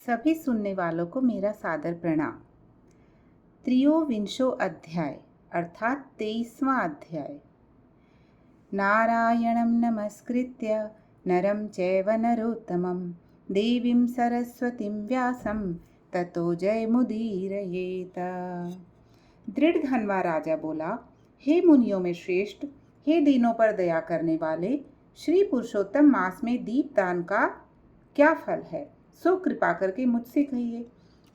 सभी सुनने वालों को मेरा सादर प्रणाम। त्रयोविंशो अध्याय अर्थात 23वां अध्याय। नारायणं नमस्कृत्य नरं चैव नरोत्तमं देवीं सरस्वतीं व्यासं ततो जयमुदीरयेत। दृढ़धनवा राजा बोला, हे मुनियों में श्रेष्ठ, हे दीनों पर दया करने वाले, श्री पुरुषोत्तम मास में दीपदान का क्या फल है, सो कृपा करके मुझसे कहिए।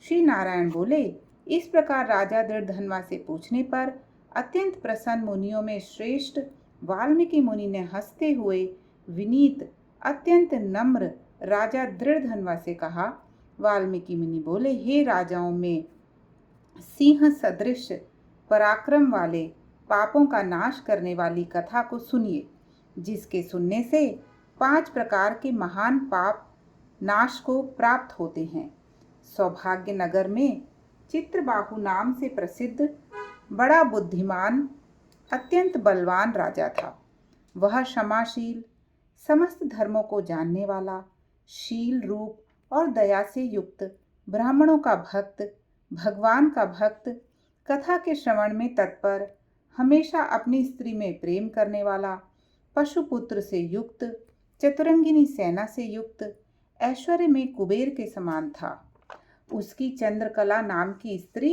श्री नारायण बोले, इस प्रकार राजा दृढ़धनवा से पूछने पर अत्यंत प्रसन्न मुनियों में श्रेष्ठ वाल्मीकि मुनि ने हंसते हुए विनीत अत्यंत नम्र राजा दृढ़धनवा से कहा। वाल्मीकि मुनि बोले, हे राजाओं में सिंह सदृश पराक्रम वाले, पापों का नाश करने वाली कथा को सुनिए, जिसके सुनने से 5 प्रकार के महान पाप नाश को प्राप्त होते हैं। सौभाग्य नगर में चित्रबाहु नाम से प्रसिद्ध बड़ा बुद्धिमान अत्यंत बलवान राजा था। वह क्षमाशील, समस्त धर्मों को जानने वाला, शील रूप और दया से युक्त, ब्राह्मणों का भक्त, भगवान का भक्त, कथा के श्रवण में तत्पर, हमेशा अपनी स्त्री में प्रेम करने वाला, पशुपुत्र से युक्त, चतुरंगिनी सेना से युक्त, ऐश्वर्य में कुबेर के समान था। उसकी चंद्रकला नाम की स्त्री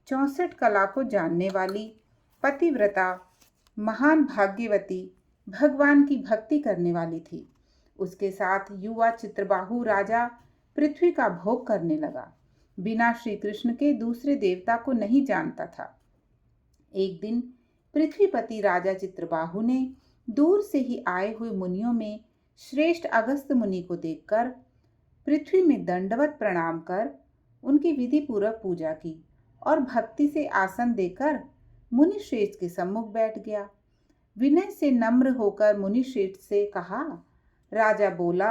64 कला को जानने वाली, पतिव्रता, महान भाग्यवती, भगवान की भक्ति करने वाली थी। उसके साथ युवा चित्रबाहु राजा पृथ्वी का भोग करने लगा, बिना श्री कृष्ण के दूसरे देवता को नहीं जानता था। एक दिन पृथ्वीपति राजा चित्रबाहु ने दूर से ही आए हुए मुनियों में श्रेष्ठ अगस्त्य मुनि को देखकर पृथ्वी में दंडवत प्रणाम कर उनकी विधि पूर्वक पूजा की और भक्ति से आसन देकर मुनि श्रेष्ठ के सम्मुख बैठ गया। विनय से नम्र होकर मुनि श्रेष्ठ से कहा। राजा बोला,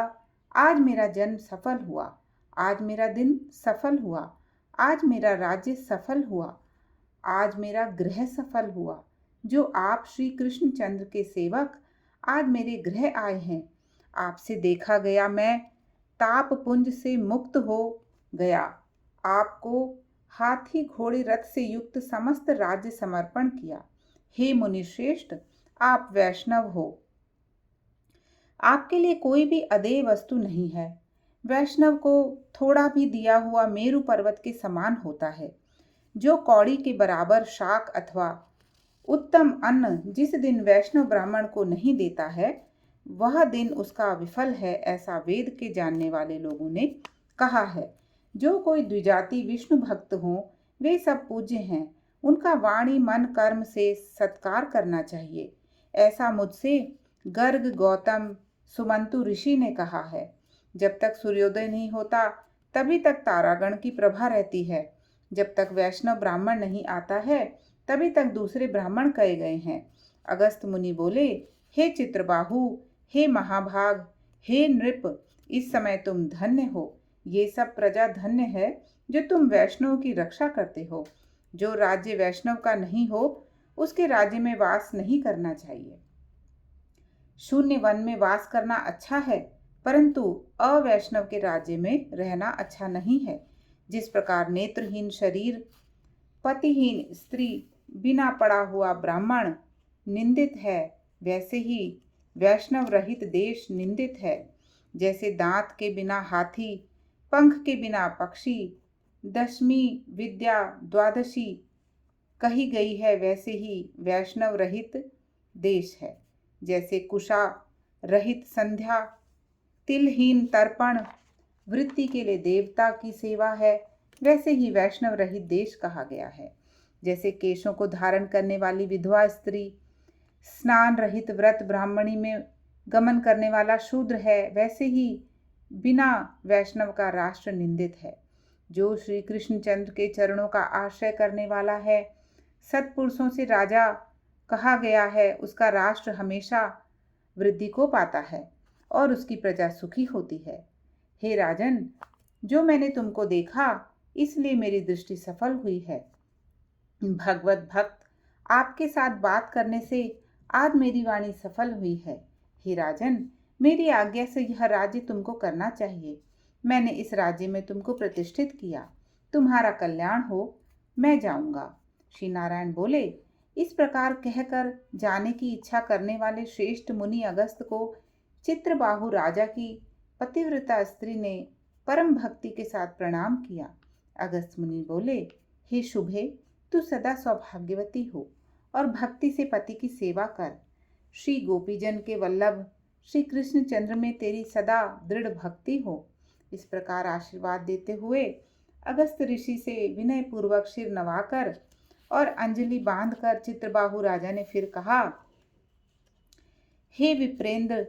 आज मेरा जन्म सफल हुआ, आज मेरा दिन सफल हुआ, आज मेरा राज्य सफल हुआ, आज मेरा गृह सफल हुआ। जो आप श्री कृष्ण चंद्र के सेवक आज मेरे गृह आए हैं, आपसे देखा गया मैं ताप पुंज से मुक्त हो गया। आपको हाथी घोड़े रथ से युक्त समस्त राज्य समर्पण किया। हे मुनि श्रेष्ठ, आप वैष्णव हो, आपके लिए कोई भी अदेय वस्तु नहीं है। वैष्णव को थोड़ा भी दिया हुआ मेरु पर्वत के समान होता है। जो कौड़ी के बराबर शाक अथवा उत्तम अन्न जिस दिन वैष्णव ब्राह्मण को नहीं देता है, वह दिन उसका विफल है, ऐसा वेद के जानने वाले लोगों ने कहा है। जो कोई द्विजाति विष्णु भक्त हो, वे सब पूज्य हैं, उनका वाणी मन कर्म से सत्कार करना चाहिए, ऐसा मुझसे गर्ग, गौतम, सुमंतु ऋषि ने कहा है। जब तक सूर्योदय नहीं होता तभी तक तारागण की प्रभा रहती है। जब तक वैष्णव ब्राह्मण नहीं आता है तभी तक दूसरे ब्राह्मण कहे गए हैं। अगस्त मुनि बोले, हे चित्रबाहु, हे महाभाग, हे नृप, इस समय तुम धन्य हो। ये सब प्रजा धन्य है जो तुम वैष्णव की रक्षा करते हो। जो राज्य वैष्णव का नहीं हो, उसके राज्य में वास नहीं करना चाहिए। शून्य वन में वास करना अच्छा है, परंतु अवैष्णव के राज्य में रहना अच्छा नहीं है। जिस प्रकार नेत्रहीन शरीर, पतिहीन स्त्री, बिना पड़ा हुआ ब्राह्मण निंदित है, वैसे ही वैष्णव रहित देश निंदित है। जैसे दांत के बिना हाथी, पंख के बिना पक्षी, दशमी विद्या द्वादशी कही गई है, वैसे ही वैष्णव रहित देश है। जैसे कुशा रहित संध्या, तिलहीन तर्पण वृत्ति के लिए देवता की सेवा है, वैसे ही वैष्णव रहित देश कहा गया है। जैसे केशों को धारण करने वाली विधवा स्त्री, स्नान रहित व्रत ब्राह्मणी में गमन करने वाला शूद्र है, वैसे ही बिना वैष्णव का राष्ट्र निंदित है। जो श्री कृष्ण चंद्र के चरणों का आश्रय करने वाला है, सत्पुरुषों से राजा कहा गया है, उसका राष्ट्र हमेशा वृद्धि को पाता है और उसकी प्रजा सुखी होती है। हे राजन, जो मैंने तुमको देखा इसलिए मेरी दृष्टि सफल हुई है। भगवत भक्त आपके साथ बात करने से आज मेरी वाणी सफल हुई है। हे राजन, मेरी आज्ञा से यह राज्य तुमको करना चाहिए। मैंने इस राज्य में तुमको प्रतिष्ठित किया। तुम्हारा कल्याण हो, मैं जाऊंगा। श्री नारायण बोले। इस प्रकार कहकर जाने की इच्छा करने वाले श्रेष्ठ मुनि अगस्त को चित्रबाहु राजा की पतिव्रता स्त्री ने परम भक्ति के साथ प्रणाम किया। अगस्त मुनि बोले, हे शुभे, तू सदा सौभाग्यवती हो और भक्ति से पति की सेवा कर। श्री गोपीजन के वल्लभ श्री कृष्ण चंद्र में तेरी सदा दृढ़ भक्ति हो। इस प्रकार आशीर्वाद देते हुए अगस्त ऋषि से विनय पूर्वक सिर नवाकर और अंजलि बांधकर चित्रबाहु राजा ने फिर कहा, हे विप्रेंद्र,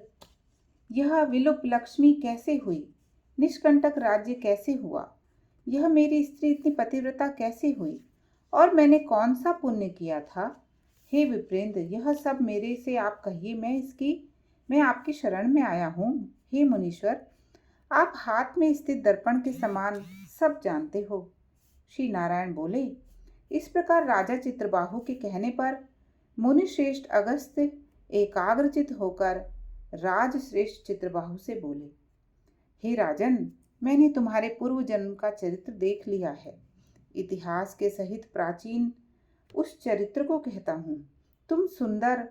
यह विलुप लक्ष्मी कैसे हुई? निष्कंटक राज्य कैसे हुआ? यह मेरी स्त्री इतनी पतिव्रता कैसे हुई? और मैंने कौन सा पुण्य किया था? हे विप्रेंद्र, यह सब मेरे से आप कहिए, मैं आपकी शरण में आया हूँ। हे मुनीश्वर, आप हाथ में स्थित दर्पण के समान सब जानते हो। श्री नारायण बोले। इस प्रकार राजा चित्रबाहु के कहने पर मुनिश्रेष्ठ अगस्त्य एकाग्रचित होकर राजश्रेष्ठ चित्रबाहु से बोले, हे राजन, मैंने तुम्हारे पूर्व जन्म का चरित्र देख लिया है। इतिहास के सहित प्राचीन उस चरित्र को कहता हूँ। तुम सुंदर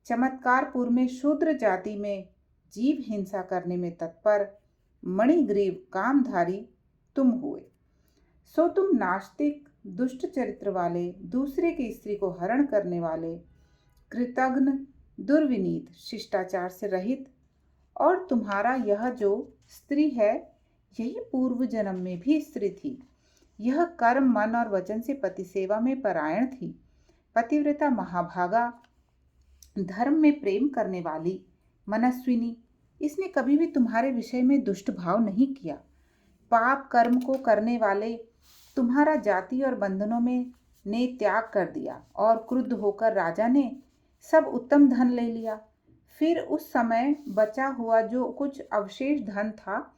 चमत्कारपुर में शूद्र जाति में जीव हिंसा करने में तत्पर मणिग्रीव कामधारी तुम हुए। सो तुम नास्तिक, दुष्ट चरित्र वाले, दूसरे की स्त्री को हरण करने वाले, कृतघ्न, दुर्विनीत, शिष्टाचार से रहित, और तुम्हारा यह जो स्त्री है, यही पूर्व जन्म में भी स्त्री थी। यह कर्म, मन और वचन से पति सेवा में परायण थी। पतिव्रता, महाभागा, धर्म में प्रेम करने वाली, मनस्विनी, इसने कभी भी तुम्हारे विषय में दुष्ट भाव नहीं किया। पाप कर्म को करने वाले तुम्हारा जाति और बंधनों में ने त्याग कर दिया और क्रुद्ध होकर राजा ने सब उत्तम धन ले लिया। फिर उस समय बचा हुआ जो कुछ अवशेष धन था,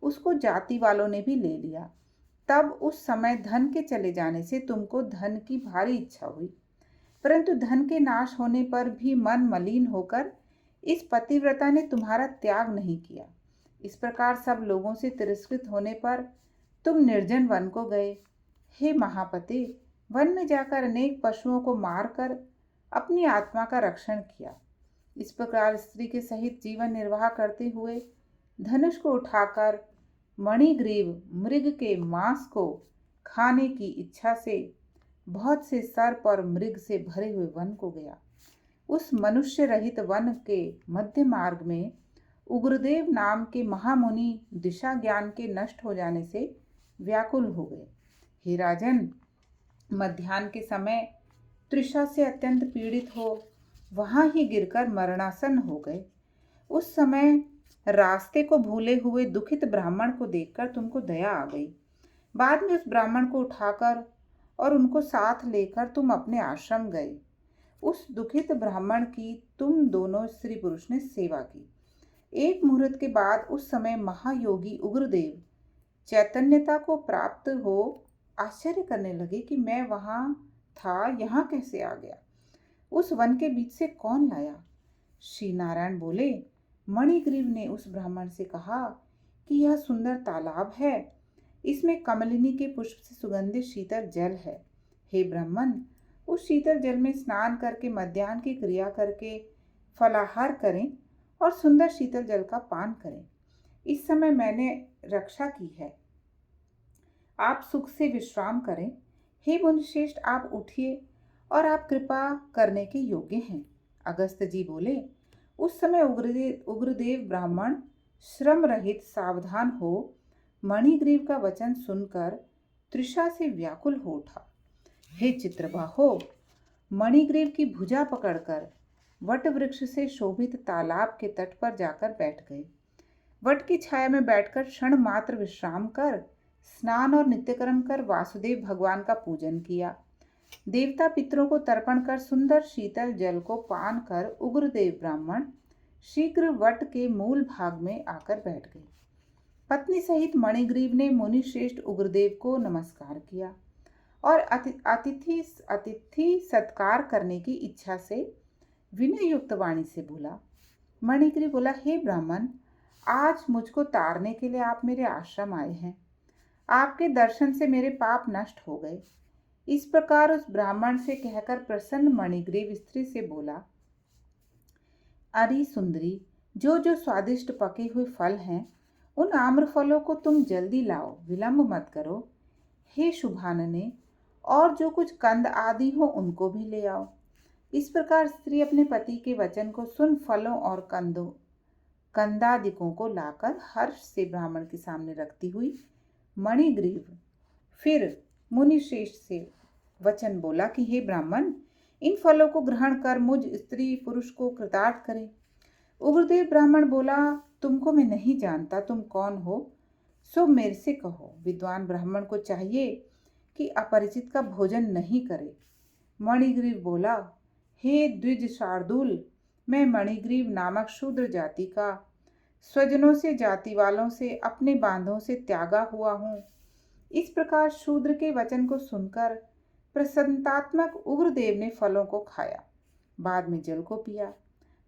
उसको जाति वालों ने भी ले लिया। तब उस समय धन के चले जाने से तुमको धन की भारी इच्छा हुई, परंतु धन के नाश होने पर भी मन मलिन होकर इस पतिव्रता ने तुम्हारा त्याग नहीं किया। इस प्रकार सब लोगों से तिरस्कृत होने पर तुम निर्जन वन को गए। हे महापति, वन में जाकर अनेक पशुओं को मारकर अपनी आत्मा का रक्षण किया। इस प्रकार स्त्री के सहित जीवन निर्वाह करते हुए धनुष को उठाकर मणिग्रीव मृग के मांस को खाने की इच्छा से बहुत से सर्प और मृग से भरे हुए वन को गया। उस मनुष्य रहित वन के मध्य मार्ग में उग्रदेव नाम के महामुनि दिशा ज्ञान के नष्ट हो जाने से व्याकुल हो गए। हे राजन, मध्याह्न के समय तृषा से अत्यंत पीड़ित हो वहां ही गिरकर मरणासन हो गए। उस समय रास्ते को भूले हुए दुखित ब्राह्मण को देखकर तुमको दया आ गई। बाद में उस ब्राह्मण को उठाकर और उनको साथ लेकर तुम अपने आश्रम गए। उस दुखित ब्राह्मण की तुम दोनों स्त्री पुरुष ने सेवा की। एक मुहूर्त के बाद उस समय महायोगी उग्रदेव चैतन्यता को प्राप्त हो आश्चर्य करने लगे कि मैं वहां था, यहाँ कैसे आ गया? उस वन के बीच से कौन लाया? श्री नारायण बोले, मणिग्रीव ने उस ब्राह्मण से कहा कि यह सुंदर तालाब है, इसमें कमलिनी के पुष्प से सुगंधित शीतल जल है। हे ब्राह्मण, उस शीतल जल में स्नान करके मध्याह्न की क्रिया करके फलाहार करें और सुंदर शीतल जल का पान करें। इस समय मैंने रक्षा की है, आप सुख से विश्राम करें। हे मुनिश्रेष्ठ, आप उठिए और आप कृपा करने के योग्य हैं। अगस्त जी बोले, उस समय उग्रदेव ब्राह्मण श्रम रहित सावधान हो मणिग्रीव का वचन सुनकर तृषा से व्याकुल हो उठा। हे चित्रबाहो, मणिग्रीव की भुजा पकड़कर वट वृक्ष से शोभित तालाब के तट पर जाकर बैठ गए। वट की छाया में बैठकर क्षण मात्र विश्राम कर स्नान और नित्यकर्म कर वासुदेव भगवान का पूजन किया। देवता पितरों को तर्पण कर सुंदर शीतल जल को पान कर उग्रदेव ब्राह्मण शीघ्र वट के मूल भाग में आकर बैठ गए। पत्नी सहित मणिग्रीव ने मुनि श्रेष्ठ उग्रदेव को नमस्कार किया और अतिथि सत्कार करने की इच्छा से विनय युक्त वाणी से बोला। मणिग्रीव बोला, हे ब्राह्मण, आज मुझको तारने के लिए आप मेरे आश्रम आए हैं। आपके दर्शन से मेरे पाप नष्ट हो गए। इस प्रकार उस ब्राह्मण से कहकर प्रसन्न मणिग्रीव स्त्री से बोला, अरे सुंदरी, जो जो स्वादिष्ट पके हुए फल हैं उन आम्र फलों को तुम जल्दी लाओ, विलंब मत करो। हे शुभानने, और जो कुछ कंद आदि हो उनको भी ले आओ। इस प्रकार स्त्री अपने पति के वचन को सुन फलों और कंदादिकों को लाकर हर्ष से ब्राह्मण के सामने रखती हुई मणिग्रीव फिर मुनिश्रेष्ठ से वचन बोला कि हे ब्राह्मण, इन फलों को ग्रहण कर मुझ स्त्री पुरुष को कृतार्थ करे। उग्रदेव ब्राह्मण बोला, तुमको मैं नहीं जानता, तुम कौन हो, सो मेरे से कहो। विद्वान ब्राह्मण को चाहिए कि अपरिचित का भोजन नहीं करे। मणिग्रीव बोला, हे द्विज शार्दूल, मैं मणिग्रीव नामक शूद्र जाति का, स्वजनों से, जाति वालों से, अपने बांधों से त्यागा हुआ हूँ। इस प्रकार शूद्र के वचन को सुनकर प्रसन्नात्मक उग्रदेव ने फलों को खाया, बाद में जल को पिया।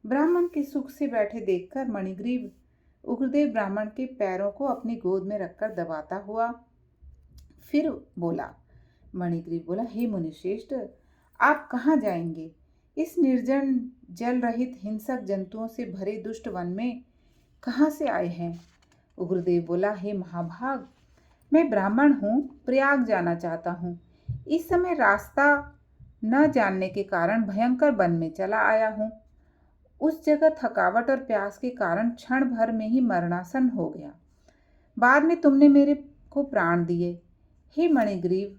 ब्राह्मण के सुख से बैठे देखकर मणिग्रीव उग्रदेव ब्राह्मण के पैरों को अपनी गोद में रखकर दबाता हुआ फिर बोला। मणिग्रीव बोला, हे मुनिश्रेष्ठ, आप कहाँ जाएंगे? इस निर्जन जल रहित हिंसक जंतुओं से भरे दुष्ट वन में कहाँ से आए हैं? उग्रदेव बोला, हे महाभाग, मैं ब्राह्मण हूँ, प्रयाग जाना चाहता हूँ। इस समय रास्ता न जानने के कारण भयंकर वन में चला आया हूँ। उस जगह थकावट और प्यास के कारण क्षण भर में ही मरणासन हो गया। बाद में तुमने मेरे को प्राण दिए। हे मणिग्रीव,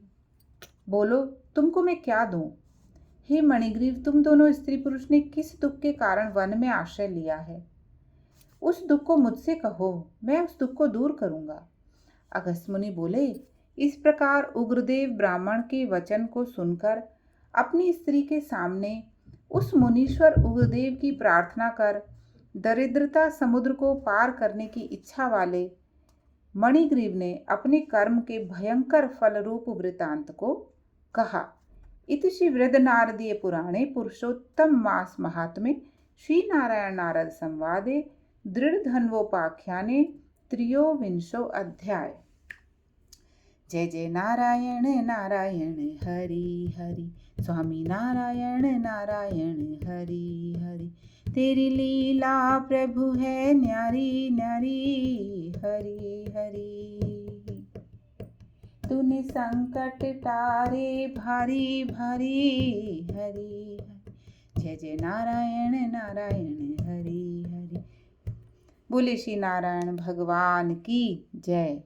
बोलो तुमको मैं क्या दूं? हे मणिग्रीव, तुम दोनों स्त्री पुरुष ने किस दुख के कारण वन में आश्रय लिया है? उस दुख को मुझसे कहो, मैं उस दुख को दूर करूंगा। अगस्त्य मुनि बोले, इस प्रकार उग्रदेव ब्राह्मण के वचन को सुनकर अपनी स्त्री के सामने उस मुनीश्वर उग्रदेव की प्रार्थना कर दरिद्रता समुद्र को पार करने की इच्छा वाले मणिग्रीव ने अपने कर्म के भयंकर फल रूप वृतांत को कहा। इति श्री वृद्ध नारदीय पुराणे पुरुषोत्तम मास महात्म्ये श्री नारायण नारद संवादे दृढ़ धन्वोपाख्याने त्रयोविंशो अध्याय। जय जय नारायण नारायण हरि हरि, स्वामी नारायण नारायण हरि हरि। तेरी लीला प्रभु है न्यारी न्यारी, हरि हरि। तूने संकट टारे भारी भारी, हरि हरि। जय जय नारायण नारायण हरि हरि। बोले श्री नारायण भगवान की जय।